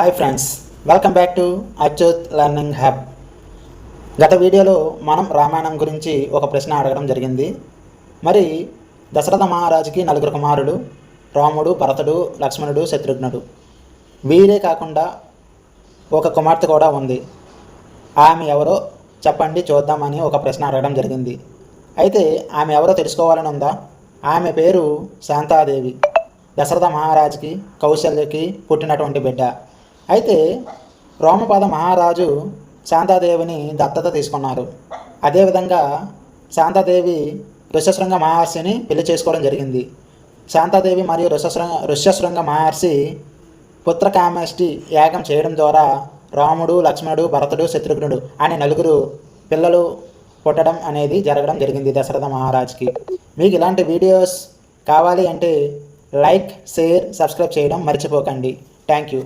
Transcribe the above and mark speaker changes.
Speaker 1: Hi friends, welcome back to Achyut learning hub. గత వీడియోలో మనం రామాయణం గురించి ఒక ప్రశ్న అడగడం జరిగింది. మరి దశరథ మహారాజుకి 4 కుమారులు: రాముడు, భరతుడు, లక్ష్మణుడు, శత్రుఘ్నుడు. వీరే కాకుండా ఒక కుమార్తె కూడా ఉంది. ఆమె ఎవరో చెప్పండి చూద్దామని ఒక ప్రశ్న అడగడం జరిగింది. అయితే ఆమె ఎవరో తెలుసుకోవాలని ఉందా? ఆమె పేరు శాంతాదేవి. దశరథ మహారాజుకి కౌశల్యకి పుట్టినటువంటి బిడ్డ. అయితే రోమపాద మహారాజు శాంతాదేవిని దత్తత తీసుకున్నారు. అదేవిధంగా శాంతాదేవి ఋష్యశృంగ మహర్షిని పెళ్లి చేసుకోవడం జరిగింది. శాంతాదేవి మరియు ఋష్యశృంగ మహర్షి పుత్రకామేష్టి యాగం చేయడం ద్వారా రాముడు, లక్ష్మణుడు, భరతుడు, శత్రుఘ్నుడు అనే 4 పిల్లలు పుట్టడం అనేది జరగడం జరిగింది దశరథ మహారాజుకి. మీకు ఇలాంటి వీడియోస్ కావాలి అంటే లైక్, షేర్, సబ్స్క్రైబ్ చేయడం మర్చిపోకండి. Thank you.